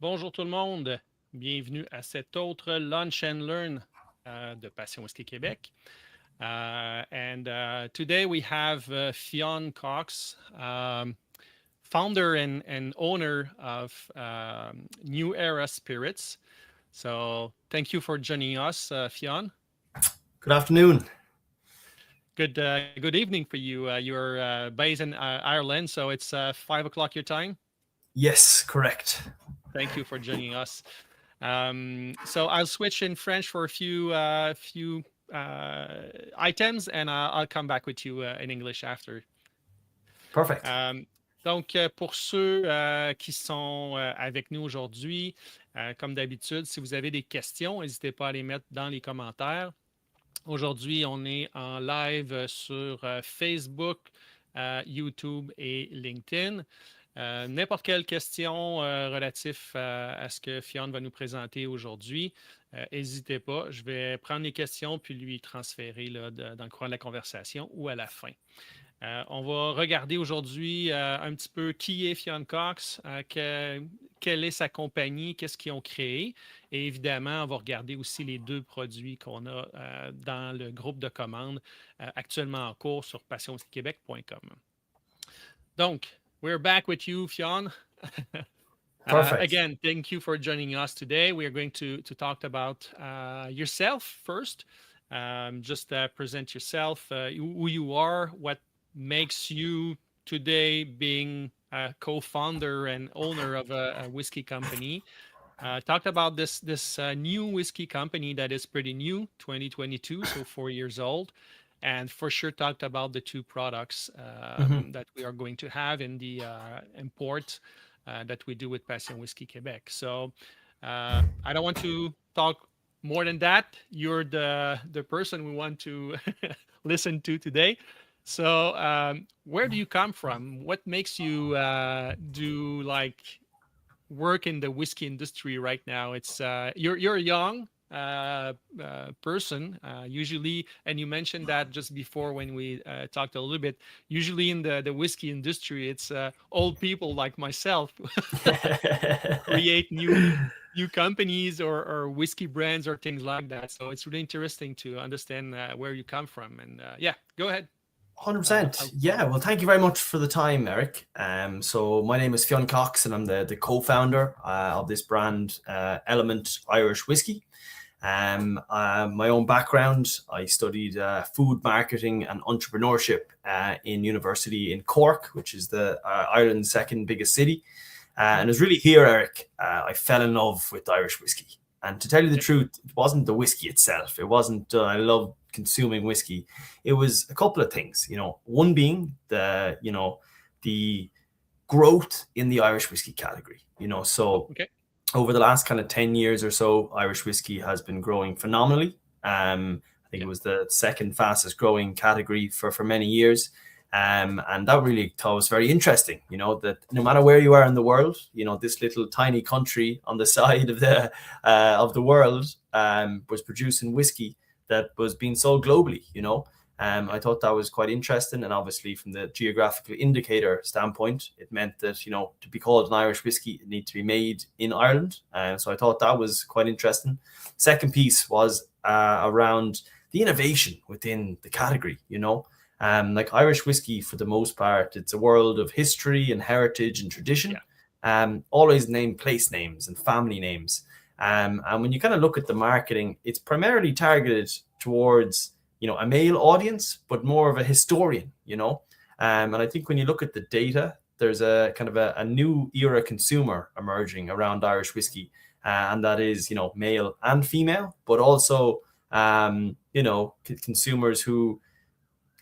Bonjour tout le monde, bienvenue à cet autre Lunch and Learn de Passion Whisky Québec. Today we have Fionn Cox, founder and owner of New Era Spirits. So thank you for joining us, Fionn. Good afternoon. Good evening for you. You're based in Ireland, so it's 5 o'clock your time. Yes, correct. Thank you for joining us. So I'll switch in French for a few items, and I'll come back with you in English after. Perfect. Donc, pour ceux qui sont avec nous aujourd'hui, comme d'habitude, si vous avez des questions, n'hésitez pas à les mettre dans les commentaires. Aujourd'hui, on est en live sur Facebook, YouTube et LinkedIn. N'importe quelle question relative à ce que Fionn va nous présenter aujourd'hui, n'hésitez pas. Je vais prendre les questions puis lui transférer là, dans le courant de la conversation ou à la fin. On va regarder aujourd'hui un petit peu qui est Fionn Cox, quelle est sa compagnie, qu'est-ce qu'ils ont créé. Et évidemment, on va regarder aussi les deux produits qu'on a dans le groupe de commandes actuellement en cours sur passionwhiskyquebec.com. Donc, we're back with you, Fionn. Perfect. Again, thank you for joining us today. We are going to talk about yourself first. Just present yourself, who you are, what makes you today being a co-founder and owner of a whiskey company. Talked about this new whiskey company that is pretty new, 2022, so 4 years old. And for sure talked about the two products that we are going to have in the import that we do with Passion Whisky Québec. So I don't want to talk more than that. You're the person we want to listen to today. So where do you come from? What makes you do like work in the whiskey industry right now? It's you're a young person usually, and you mentioned that just before when we talked a little bit. Usually in the whiskey industry, it's old people like myself create new companies or whiskey brands or things like that. So it's really interesting to understand where you come from. And yeah, go ahead. 100%. Yeah, well, thank you very much for the time, Eric. So my name is Fionn Cox, and I'm the co-founder of this brand, Element Irish Whiskey. My own background, I studied food marketing and entrepreneurship in university in Cork, which is Ireland's second biggest city. And it was really here, Eric, I fell in love with Irish whiskey. And to tell you the truth, it wasn't the whiskey itself. It wasn't, I love consuming whiskey. It was a couple of things, one being the growth in the Irish whiskey category, so Okay. Over the last kind of 10 years or so, Irish whiskey has been growing phenomenally. I think it was the second fastest growing category for many years. And that really thought was very interesting, that no matter where you are in the world, this little tiny country on the side of the world was producing whiskey that was being sold globally, I thought that was quite interesting. And obviously from the geographical indicator standpoint, it meant that, to be called an Irish whiskey, it needed to be made in Ireland. So I thought that was quite interesting. Second piece was around the innovation within the category, like Irish whiskey, for the most part, it's a world of history and heritage and tradition. Yeah. Always name place names and family names. And when you kind of look at the marketing, it's primarily targeted towards, a male audience, but more of a historian, and I think when you look at the data, there's a kind of a new era consumer emerging around Irish whiskey, and that is, male and female, but also, consumers who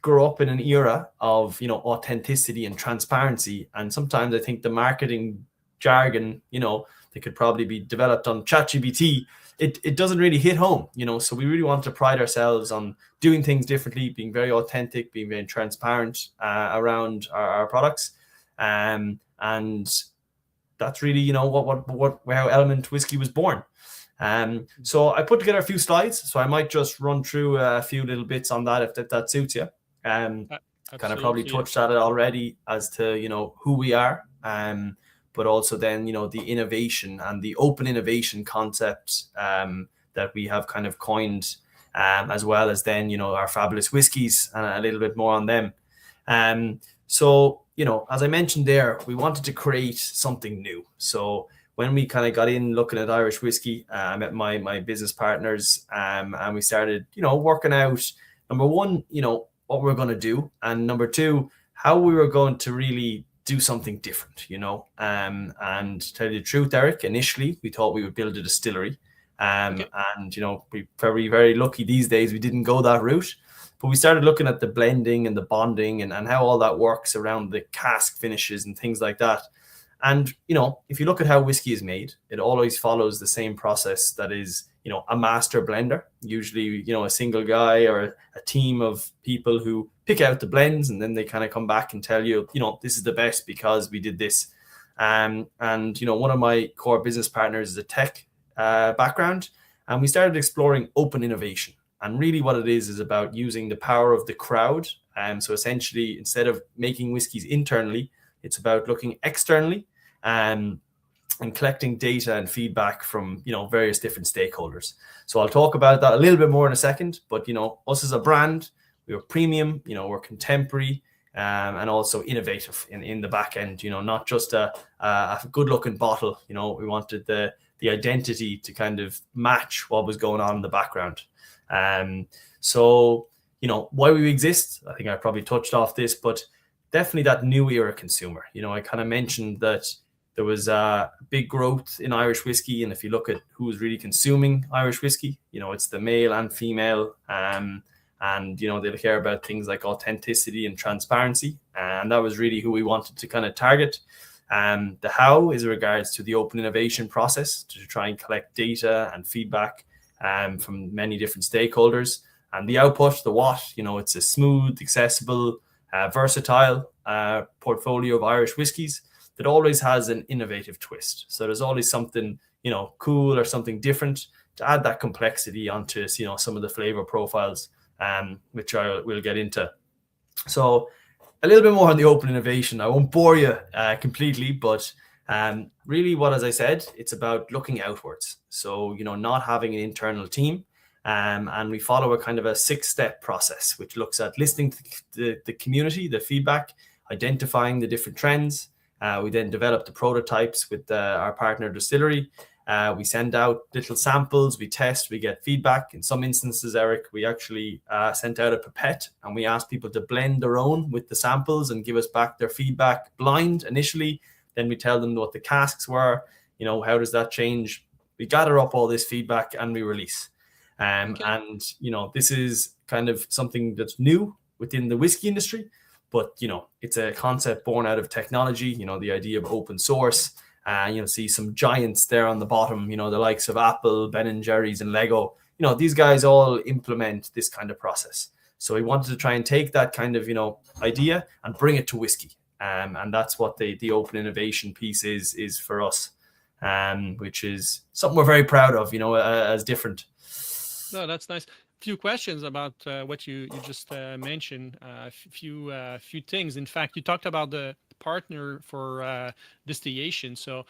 grow up in an era of, authenticity and transparency. And sometimes I think the marketing jargon, they could probably be developed on ChatGPT. It doesn't really hit home, so we really want to pride ourselves on doing things differently, being very authentic, being very transparent around our products. And that's really, where Element Whiskey was born. So I put together a few slides, so I might just run through a few little bits on that if that suits you. Kind of probably touched at it already as to, who we are. but also then, the innovation and the open innovation concept that we have kind of coined, as well as then, our fabulous whiskies and a little bit more on them. So, as I mentioned there, we wanted to create something new. So when we kind of got in looking at Irish whiskey, I met my business partners, and we started, working out, number one, what we're going to do, and number two, how we were going to really do something different, and to tell you the truth, Eric, initially we thought we would build a distillery. And, we're very, very lucky these days we didn't go that route. But we started looking at the blending and the bonding and how all that works around the cask finishes and things like that. And, if you look at how whiskey is made, it always follows the same process that is, a master blender, usually, a single guy or a team of people who pick out the blends, and then they kind of come back and tell you, this is the best because we did this. And, one of my core business partners is a tech background, and we started exploring open innovation. And really what it is about using the power of the crowd. So essentially, instead of making whiskies internally, it's about looking externally and collecting data and feedback from, various different stakeholders. So I'll talk about that a little bit more in a second. But, us as a brand, we were premium, we're contemporary, and also innovative in the back end, not just a good looking bottle. We wanted the identity to kind of match what was going on in the background. So, why we exist, I think I probably touched off this, but definitely that new era consumer. I kind of mentioned that there was a big growth in Irish whiskey. And if you look at who's really consuming Irish whiskey, it's the male and female. And, they'll care about things like authenticity and transparency. And that was really who we wanted to kind of target. The how is in regards to the open innovation process to try and collect data and feedback from many different stakeholders. And the output, the what, it's a smooth, accessible, versatile portfolio of Irish whiskies that always has an innovative twist. So there's always something, cool or something different to add that complexity onto, some of the flavor profiles, which we'll get into. So a little bit more on the open innovation. I won't bore you completely, but really what, as I said, it's about looking outwards. So, not having an internal team. And we follow a kind of a 6-step process, which looks at listening to the community, the feedback, identifying the different trends. We then develop the prototypes with our partner distillery. We send out little samples, we test, we get feedback. In some instances, Eric, we actually sent out a pipette and we asked people to blend their own with the samples and give us back their feedback blind initially. Then we tell them what the casks were, how does that change? We gather up all this feedback and we release. And, this is kind of something that's new within the whiskey industry, but, it's a concept born out of technology, the idea of open source. See some giants there on the bottom, the likes of Apple, Ben & Jerry's and Lego. These guys all implement this kind of process. So we wanted to try and take that kind of, idea and bring it to whiskey. And that's what the open innovation piece is for us, which is something we're very proud of, as different. No, that's nice. Few questions about what you just mentioned. A few things. In fact, you talked about the partner for distillation. So,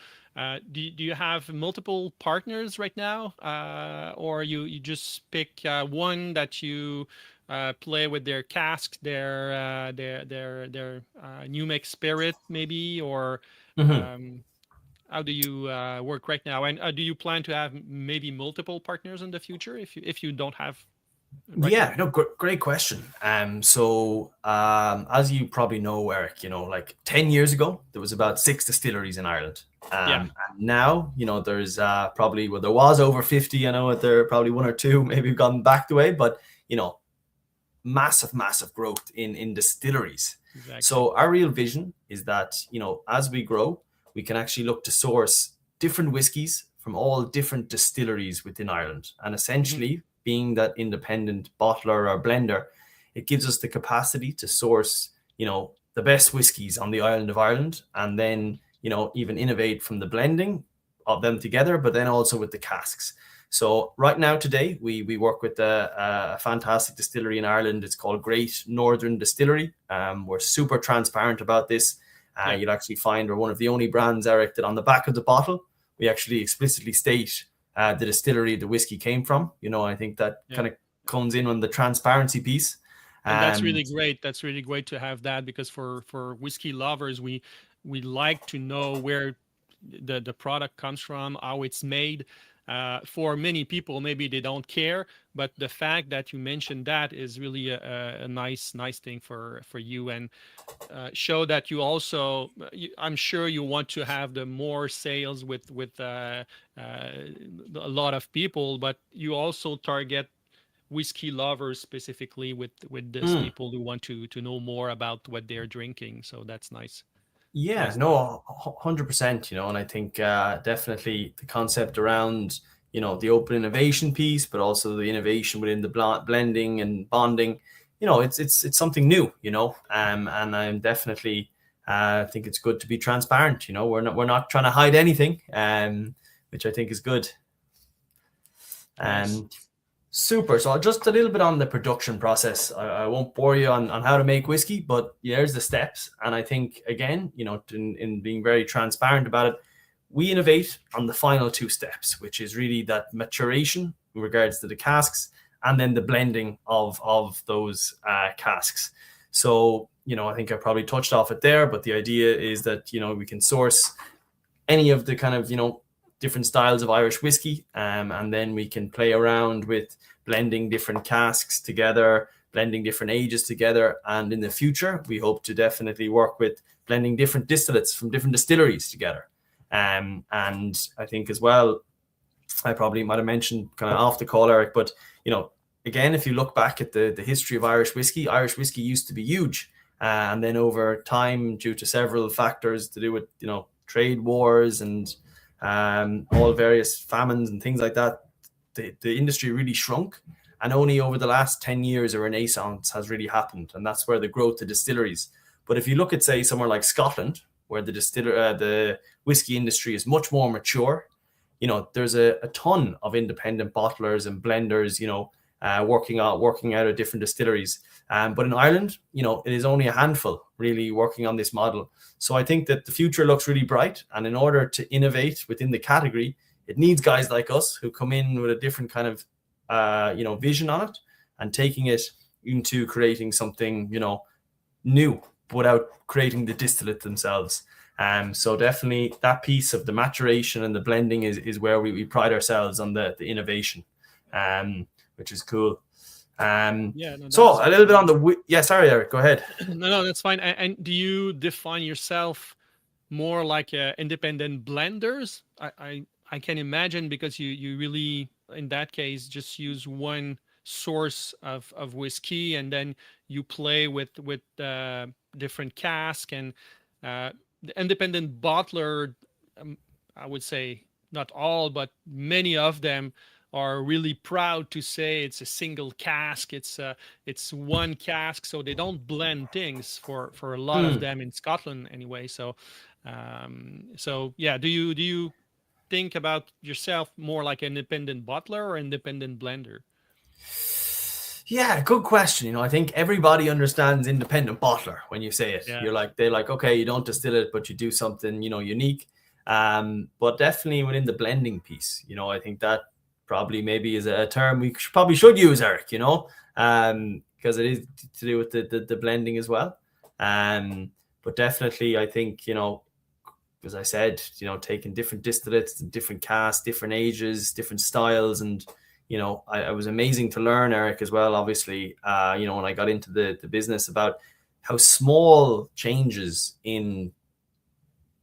do you have multiple partners right now, or you just pick one that you play with their casks, their new make spirit, maybe, or? How do you work right now? And do you plan to have maybe multiple partners in the future if you don't have? Right now? Great question. So as you probably know, Eric, like 10 years ago, there was about 6 distilleries in Ireland. And now, there's probably, there was over 50. I know that there are probably 1 or 2, maybe have gone back the way, but, massive growth in distilleries. Exactly. So our real vision is that, as we grow, we can actually look to source different whiskies from all different distilleries within Ireland. And essentially, being that independent bottler or blender, it gives us the capacity to source, the best whiskies on the island of Ireland, and then, even innovate from the blending of them together, but then also with the casks. So right now, today, we work with a fantastic distillery in Ireland. It's called Great Northern Distillery. We're super transparent about this. You'll actually find we're one of the only brands, Eric, that on the back of the bottle, we actually explicitly state the distillery the whiskey came from. I think that kind of comes in on the transparency piece. And that's really great. That's really great to have that, because for whiskey lovers, we like to know where the product comes from, how it's made. For many people, maybe they don't care, but the fact that you mentioned that is really a nice thing for you, and show that you also, I'm sure you want to have the more sales with a lot of people, but you also target whiskey lovers specifically with these people who want to know more about what they're drinking. So that's nice. Yeah, no, 100%, and I think definitely the concept around, the open innovation piece, but also the innovation within the blending and bonding, it's something new, and I'm definitely, think it's good to be transparent. We're not trying to hide anything, which I think is good. Nice. Super. So just a little bit on the production process. I won't bore you on how to make whiskey, but there's the steps. And I think, again, in being very transparent about it, we innovate on the final two steps, which is really that maturation in regards to the casks, and then the blending of those casks. So, I think I probably touched off it there, but the idea is that, we can source any of the kind of, different styles of Irish whiskey, and then we can play around with blending different casks together, blending different ages together, and in the future we hope to definitely work with blending different distillates from different distilleries together. And I think as well, I probably might have mentioned kind of off the call, Eric, but again, if you look back at the history of Irish whiskey used to be huge, and then over time, due to several factors to do with trade wars and all various famines and things like that, the industry really shrunk, and only over the last 10 years a renaissance has really happened, and that's where the growth of distilleries. But if you look at, say, somewhere like Scotland, where the whiskey industry is much more mature, there's a ton of independent bottlers and blenders, working out of different distilleries. But in Ireland, it is only a handful really working on this model. So I think that the future looks really bright. And in order to innovate within the category, it needs guys like us who come in with a different kind of, vision on it, and taking it into creating something, new without creating the distillate themselves. So definitely that piece of the maturation and the blending is where we pride ourselves on the innovation, which is cool. So a little bit on the sorry, Eric, go ahead. No, that's fine. And do you define yourself more like independent blenders? I can imagine, because you really, in that case, just use one source of whiskey, and then you play with different cask, and the independent bottler, I would say not all, but many of them are really proud to say it's a single cask. It's one cask, so they don't blend things for a lot of them in Scotland anyway. So yeah, do you think about yourself more like an independent bottler or independent blender? Yeah, good question. I think everybody understands independent bottler when you say it. Yeah. They're like, okay, you don't distill it, but you do something, unique. But definitely within the blending piece, I think that probably maybe is a term we probably should use, Eric, because it is to do with the blending as well. But definitely, I think, as I said, taking different distillates, different casks, different ages, different styles. And, I was amazing to learn, Eric, as well, obviously, when I got into the business, about how small changes in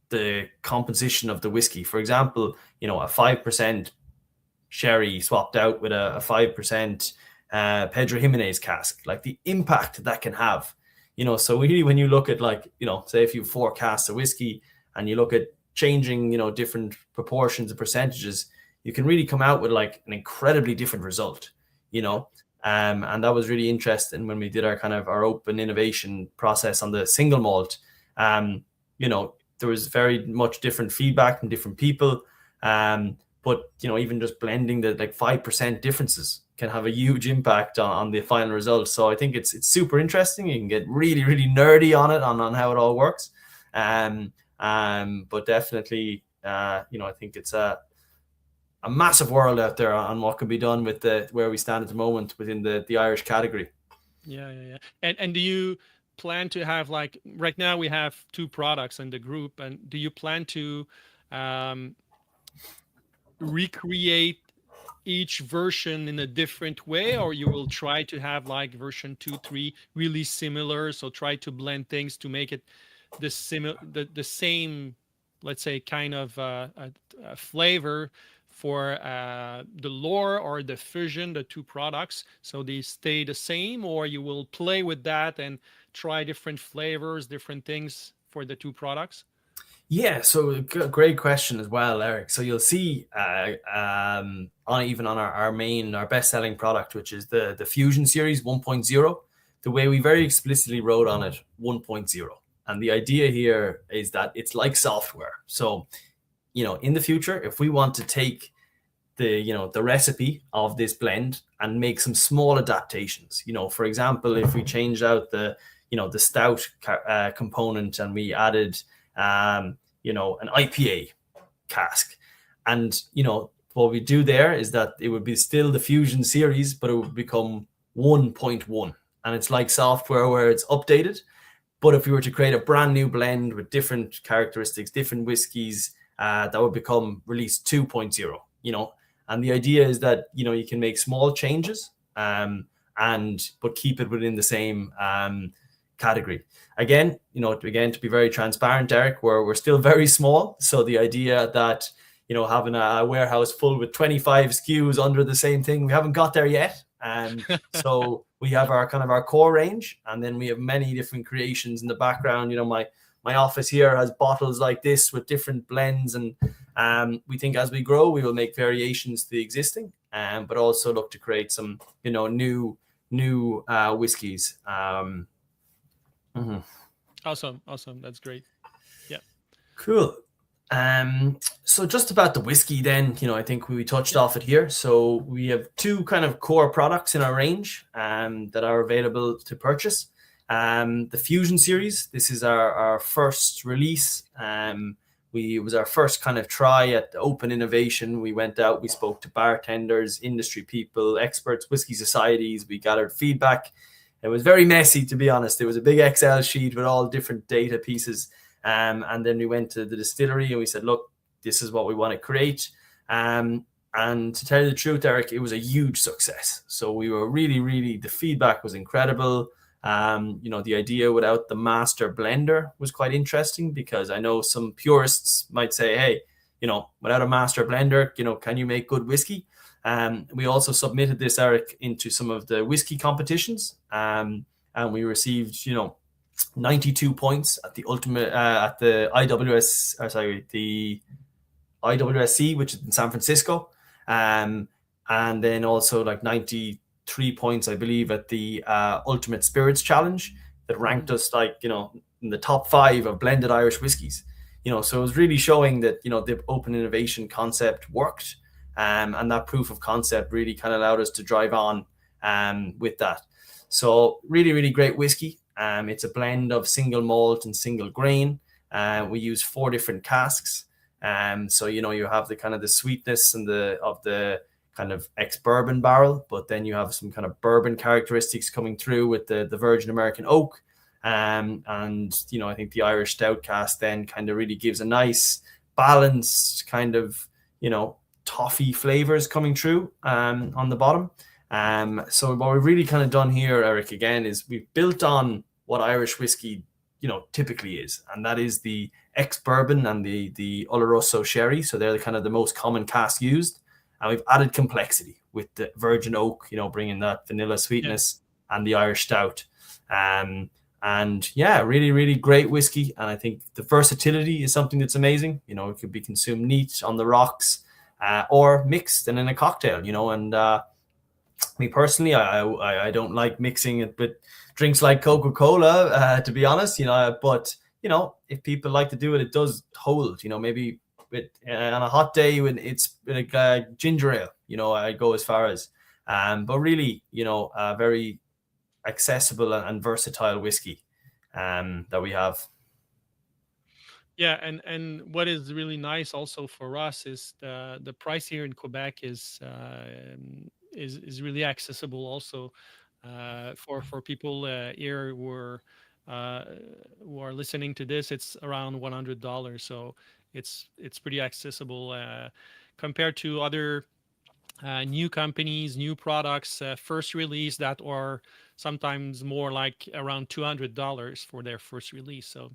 the composition of the whiskey, for example, a 5% sherry swapped out with a 5% Pedro Jimenez cask, like the impact that can have, so really when you look at, like, say if you have 4 casks of whiskey and you look at changing, different proportions and percentages, you can really come out with like an incredibly different result, and that was really interesting when we did our open innovation process on the single malt. There was very much different feedback from different people. But, even just blending the 5% differences can have a huge impact on the final result. So I think it's super interesting. You can get really, really nerdy on it, on how it all works. But definitely, I think it's a massive world out there on what can be done with where we stand at the moment within the Irish category. Yeah. And do you plan to have, like, right now we have 2 products in the group, and do you plan to recreate each version in a different way, or you will try to have like version 2, 3 really similar, so try to blend things to make it the same, let's say, kind of a flavor for the lore or the fusion, the 2 products, so they stay the same, or you will play with that and try different flavors, different things for the 2 products? Yeah, so great question as well, Eric. So you'll see on our best-selling product, which is the Fusion Series 1.0, the way we very explicitly wrote on it 1.0. And the idea here is that it's like software. So, in the future, if we want to take the recipe of this blend and make some small adaptations, for example, if we changed out the stout component and we added an IPA cask, and what we do there is that it would be still the Fusion Series, but it would become 1.1, and it's like software where it's updated. But if we were to create a brand new blend with different characteristics, different whiskies, that would become release 2.0. And the idea is that you can make small changes, but keep it within the same category. Again, to be very transparent, Derek, we're still very small. So the idea that, having a warehouse full with 25 SKUs under the same thing, we haven't got there yet. So we have our core range, and then we have many different creations in the background. My office here has bottles like this with different blends, and we think as we grow, we will make variations to the existing, but also look to create some, new whiskeys. Awesome. That's great. Yeah. Cool. So just about the whiskey then, I think we touched off it here. So we have 2 kind of core products in our range that are available to purchase. The Fusion Series, this is our first release. It was our first kind of try at the open innovation. We went out, we spoke to bartenders, industry people, experts, whiskey societies. We gathered feedback. It was very messy, to be honest. It was a big Excel sheet with all different data pieces. And then we went to the distillery and we said, look, this is what we want to create. And to tell you the truth, Eric, it was a huge success. So we were really, the feedback was incredible. The idea without the master blender was quite interesting, because I know some purists might say, hey, without a master blender, can you make good whiskey? We also submitted this, Eric, into some of the whiskey competitions, and we received, 92 points at the ultimate at the the IWSC, which is in San Francisco, and then also like 93 points, I believe, at the Ultimate Spirits Challenge, that ranked us in the top 5 of blended Irish whiskies. So it was really showing that the open innovation concept worked. And that proof of concept really kind of allowed us to drive on with that. So really great whiskey. It's a blend of single malt and single grain. We use 4 different casks. So you have the kind of the sweetness and of the kind of ex-bourbon barrel, but then you have some kind of bourbon characteristics coming through with the Virgin American oak. And I think the Irish stout cask then kind of really gives a nice balanced kind of toffee flavors coming through on the bottom. So what we've really kind of done here, Eric, again, is we've built on what Irish whiskey typically is, and that is the ex-bourbon and the Oloroso sherry. So they're the kind of the most common cask used, and we've added complexity with the virgin oak, bringing that vanilla sweetness, and the Irish stout. And yeah, really great whiskey. And I think the versatility is something that's amazing. It could be consumed neat on the rocks, or mixed and in a cocktail, and me personally, I don't like mixing it with drinks like Coca-Cola, to be honest, but if people like to do it, it does hold, maybe on a hot day when it's like ginger ale, I go as far as, but really, a very accessible and versatile whiskey that we have. Yeah, and what is really nice also for us is the price here in Quebec is really accessible also for people here uh, who are listening to this. It's around $100, so it's pretty accessible compared to other new companies, new products, first release that are sometimes more like around $200 for their first release. So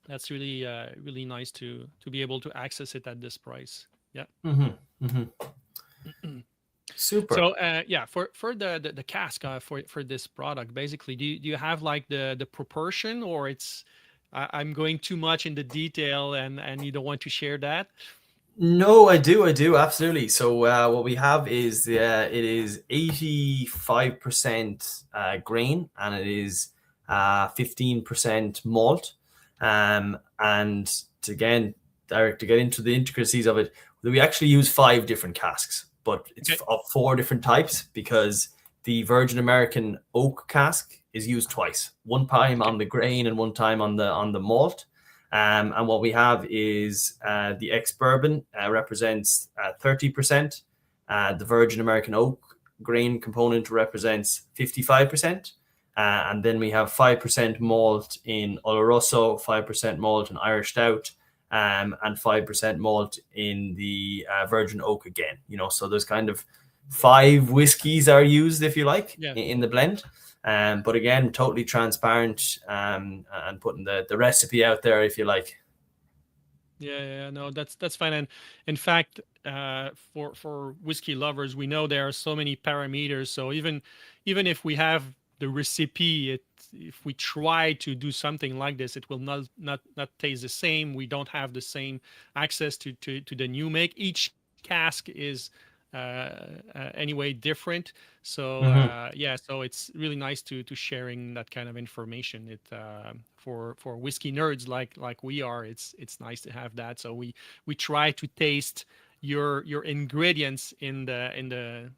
that's really nice to be able to access it at this price. Yeah. Mm-hmm. Mm-hmm. Super. So yeah, for the cask for this product, basically, do you have like the proportion, or I'm going too much in the detail and you don't want to share that? No, I do, absolutely. So what we have is it is 85% grain, and it is 15% malt. And again, Derek, to get into the intricacies of it, we actually use 5 different casks, but it's Okay. of 4 different types, because the Virgin American oak cask is used twice, one time Okay. on the grain and one time on the malt. And what we have is the ex-bourbon represents 30%. The Virgin American oak grain component represents 55%. And then we have 5% malt in Oloroso, 5% malt in Irish Stout, and 5% malt in the Virgin Oak again. So there's kind of 5 whiskeys are used, if you like, Yeah. in the blend. But again, totally transparent, and putting the recipe out there, if you like. Yeah, no, that's fine. And in fact, for whiskey lovers, we know there are so many parameters. So even if we have the recipe, if we try to do something like this, it will not taste the same. We don't have the same access to the new make. Each cask is anyway different. So Mm-hmm. yeah, so it's really nice to sharing that kind of information. It for whiskey nerds like we are, it's nice to have that. So we try to taste your ingredients in the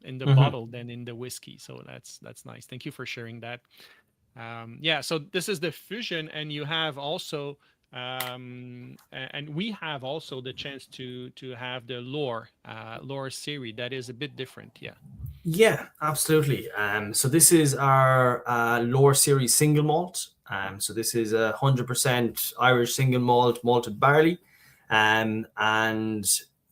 Mm-hmm. bottle than in the whiskey. So that's nice. Thank you for sharing that. Yeah, so this is the fusion, and you have also and we have also the chance to have the lore series that is a bit different. Yeah. Yeah, absolutely. So this is our Lower Series single malt. So this is 100% Irish single malt malted barley, and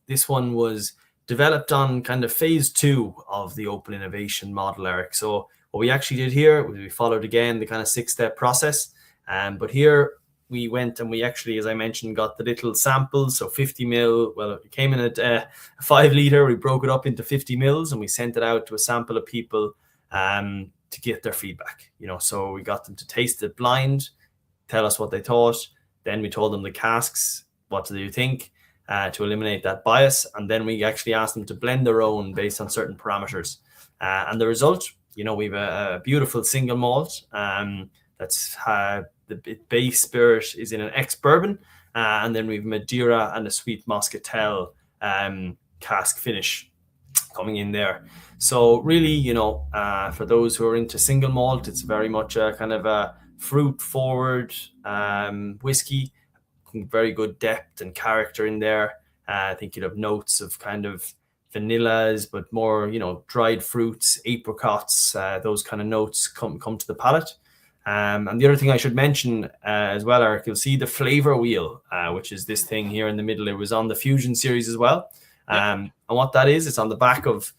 this one was developed on kind of phase 2 of the open innovation model, Eric. So what we actually did here was we followed again the kind of 6-step process, but here we went and we actually, as I mentioned, got the little samples. So 50 mil. Well, it came in at 5 liter. We broke it up into 50 mils and we sent it out to a sample of people to get their feedback. So we got them to taste it blind, tell us what they thought. Then we told them the casks, what do you think, to eliminate that bias. And then we actually asked them to blend their own based on certain parameters. And the result, we've a beautiful single malt that's the base spirit is in an ex-bourbon, and then we've Madeira and a sweet muscatel cask finish coming in there. So really, for those who are into single malt, it's very much a kind of a fruit-forward whiskey, very good depth and character in there. I think you'd have notes of kind of vanillas, but more, dried fruits, apricots, those kind of notes come to the palate. And the other thing I should mention as well, Eric, you'll see the flavor wheel, which is this thing here in the middle. It was on the Fusion series as well. Yep. And what that is, it's on the back of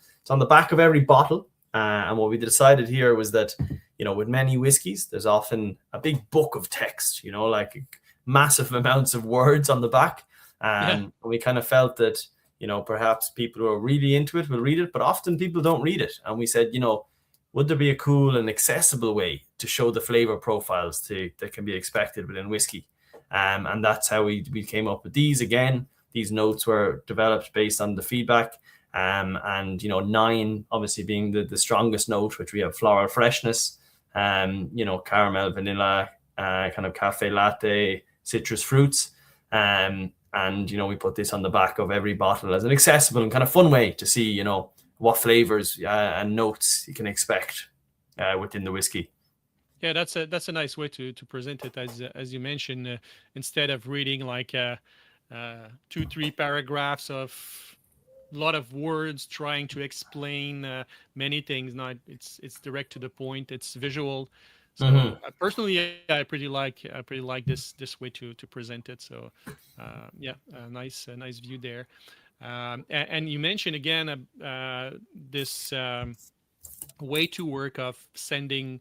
every bottle. And what we decided here was that, with many whiskeys, there's often a big book of text, like massive amounts of words on the back. Yeah. And we kind of felt that, perhaps people who are really into it will read it, but often people don't read it. And we said, would there be a cool and accessible way to show the flavor profiles that can be expected within whiskey? And that's how we came up with these. Again, these notes were developed based on the feedback. And 9 obviously being the strongest note, which we have floral freshness, caramel, vanilla, kind of cafe latte, citrus fruits. And we put this on the back of every bottle as an accessible and kind of fun way to see, what flavors and notes you can expect within the whiskey. Yeah, that's a nice way to present it, as you mentioned. Instead of reading like 2-3 paragraphs of a lot of words trying to explain many things. Not it's direct to the point. It's visual. So personally, I pretty like this way to present it. So yeah, a nice view there. And you mentioned again this way to work of sending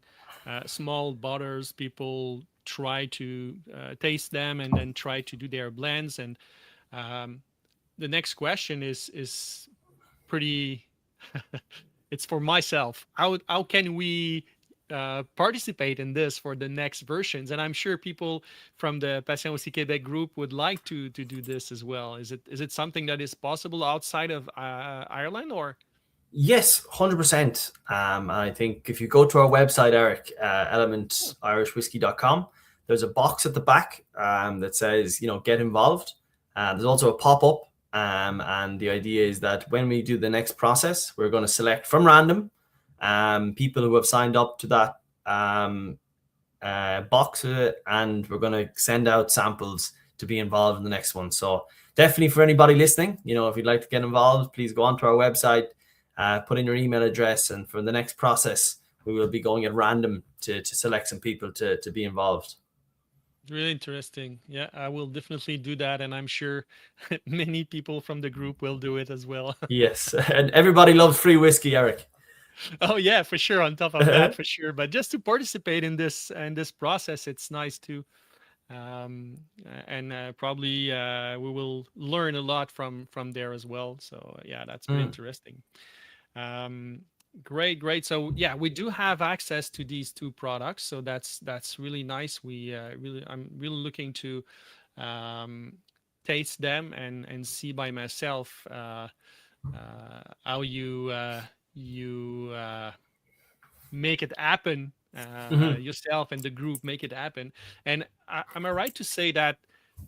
small bottles. People try to taste them and then try to do their blends. And um, the next question is pretty. It's for myself. How can we participate in this for the next versions? And I'm sure people from the Passion Whisky Québec group would like to do this as well. Is it something that is possible outside of Ireland or? Yes, 100%. I think if you go to our website, Eric, elementirishwhiskey.com, there's a box at the back that says, get involved. There's also a pop-up. And the idea is that when we do the next process, we're going to select from random people who have signed up to that box, and we're going to send out samples to be involved in the next one. So definitely for anybody listening, if you'd like to get involved, please go onto our website, put in your email address, and for the next process, we will be going at random to select some people to be involved. Really interesting. Yeah, I will definitely do that, and I'm sure many people from the group will do it as well. Yes, and everybody loves free whiskey, Eric. Oh yeah, for sure. On top of that, for sure. But just to participate in this process, it's nice too. And probably we will learn a lot from there as well. So yeah, that's pretty interesting. Great. So yeah, we do have access to these two products, so that's really nice. I'm really looking to taste them and see by myself how you make it happen yourself and the group make it happen. And am I right to say that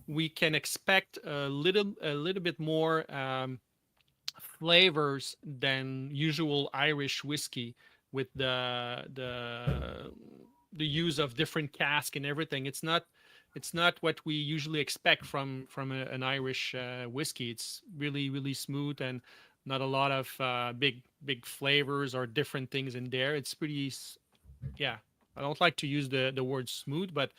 we can expect a little bit more flavors than usual Irish whiskey with the use of different cask and everything? It's not what we usually expect from an Irish whiskey. It's really smooth and not a lot of big flavors or different things in there. It's pretty, yeah. I don't like to use the word smooth, but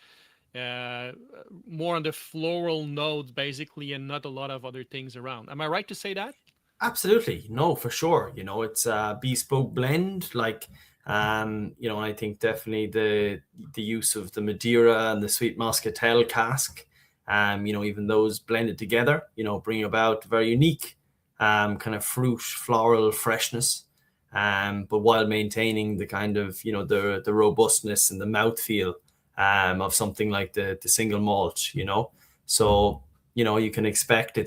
more on the floral notes basically, and not a lot of other things around. Am I right to say that? Absolutely. No, for sure. It's a bespoke blend. I think definitely the use of the Madeira and the sweet Muscatel cask, even those blended together, bring about very unique kind of fruit, floral freshness, but while maintaining the kind of, the robustness and the mouthfeel of something like the single malt, So, you can expect I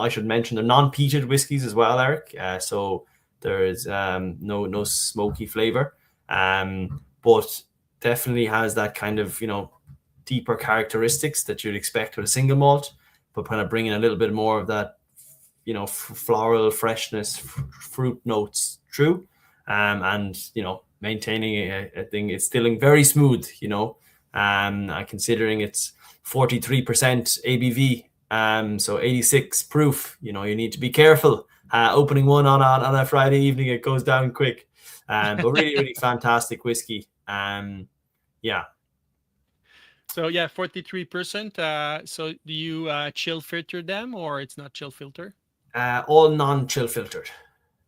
should mention they're non-peated whiskies as well, Eric. So there's no smoky flavor, but definitely has that kind of, deeper characteristics that you'd expect with a single malt, but kind of bringing a little bit more of that, floral freshness, fruit notes through, and, maintaining a thing. It's still very smooth, considering it's 43% ABV, so 86 proof. You need to be careful opening one on a Friday evening. It goes down quick, but really fantastic whiskey. Yeah. So yeah, 43%. So do you chill filter them, or it's not chill filter? All non-chill filtered.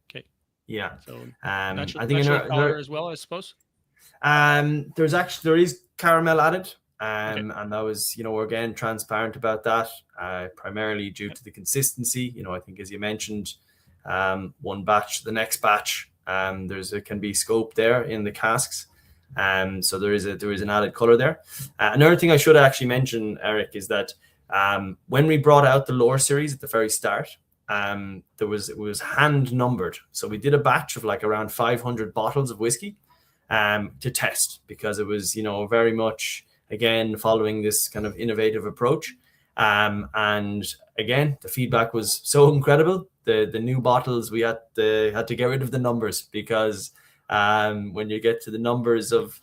Okay. Yeah. So I think natural color as well, I suppose. There is caramel added. Okay. And that was, we're again transparent about that, primarily due to the consistency. I think, as you mentioned, one batch to the next batch, can be scope there in the casks. So there is an added color there. Another thing I should actually mention, Eric, is that when we brought out the lore series at the very start, it was hand numbered. So we did a batch of like around 500 bottles of whiskey to test, because it was, very much, again, following this kind of innovative approach. And again, the feedback was so incredible. The new bottles, we had to get rid of the numbers, because When you get to the numbers of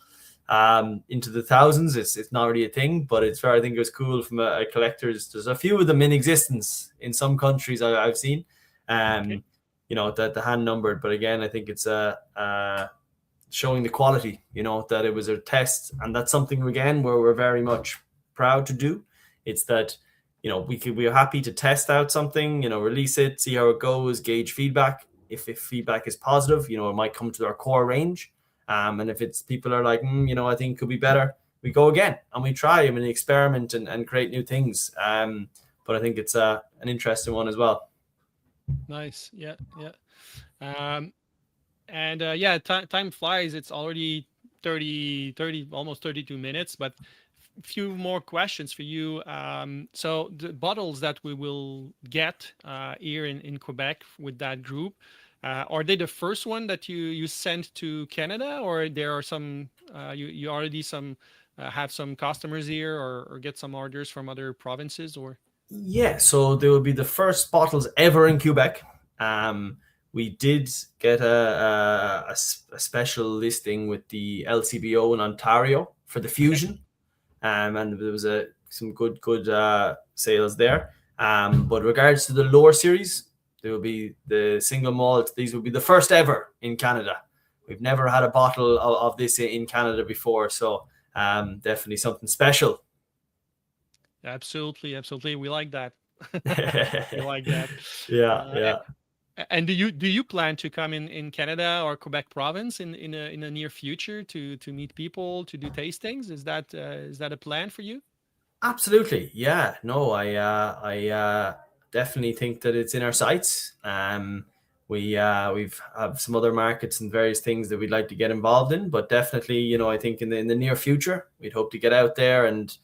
into the thousands, it's not really a thing, but it's very, I think it was cool from a collector's. There's a few of them in existence in some countries I've seen, Okay. you know, that the hand numbered. But again, I think it's showing the quality, you know, that it was a test, and that's something again where we're very much proud to do. It's that, you know, we're happy to test out something, you know, release it, see how it goes, gauge feedback. If feedback is positive, you know, it might come to our core range. And if it's people are like, you know, I think could be better, we go again and we try and we experiment and create new things. But I think it's an interesting one as well. Nice. Yeah. Yeah. And yeah, time flies. It's already 30, almost 32 minutes, but few more questions for you. So the bottles that we will get here in Quebec with that group, are they the first one that you sent to Canada, or there are some you already have some customers here, or get some orders from other provinces, or? Yeah, so they will be the first bottles ever in Quebec. We did get a special listing with the LCBO in Ontario for the Fusion, and there was some good sales there. But regards to the lower series, there will be the single malt. These will be the first ever in Canada. We've never had a bottle of this in Canada before, so definitely something special. Absolutely, absolutely. We like that. We like that. Yeah, Uh, yeah. and do you plan to come in Canada or Quebec province in a near future to meet people, to do tastings? Is that a plan for you? Absolutely. Yeah. No, I definitely think that it's in our sights. We've have some other markets and various things that we'd like to get involved in, but definitely, you know, I think in the near future, we'd hope to get out there. And,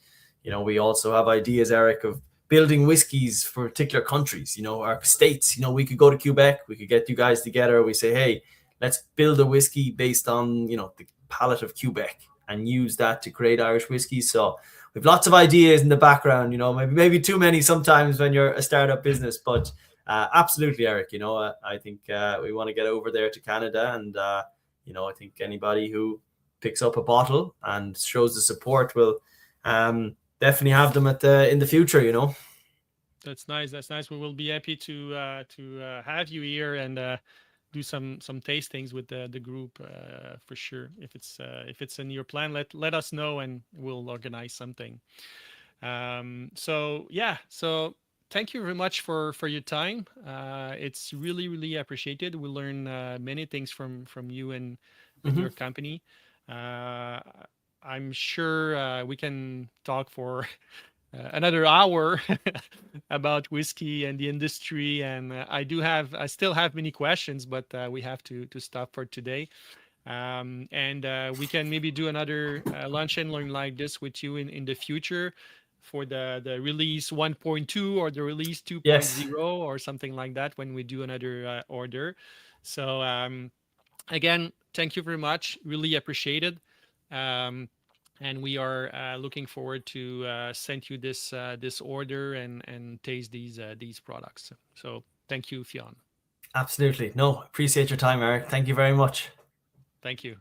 you know, we also have ideas, Eric, of building whiskeys for particular countries, you know, our states. You know, we could go to Quebec, we could get you guys together. We say, hey, let's build a whiskey based on, you know, the palate of Quebec and use that to create Irish whiskey. So we've lots of ideas in the background, you know, maybe too many sometimes when you're a startup business, but absolutely, Eric, you know, I think we want to get over there to Canada, and, you know, I think anybody who picks up a bottle and shows the support will definitely have them in the future, you know. That's nice. That's nice. We will be happy to have you here and do some tastings with the group for sure. If it's in your plan, let us know and we'll organize something. So yeah, so thank you very much for your time. It's really appreciated. We learn many things from you and your company. I'm sure we can talk for another hour about whiskey and the industry, and I still have many questions, but we have to stop for today. And we can maybe do another lunch and learn like this with you in the future for the release 1.2 or the release 2.0 Yes. or something like that when we do another order. So again, thank you very much. Really appreciate it. And we are looking forward to send you this order and taste these products. So thank you, Fionn. Absolutely. No, appreciate your time, Eric. Thank you very much. Thank you.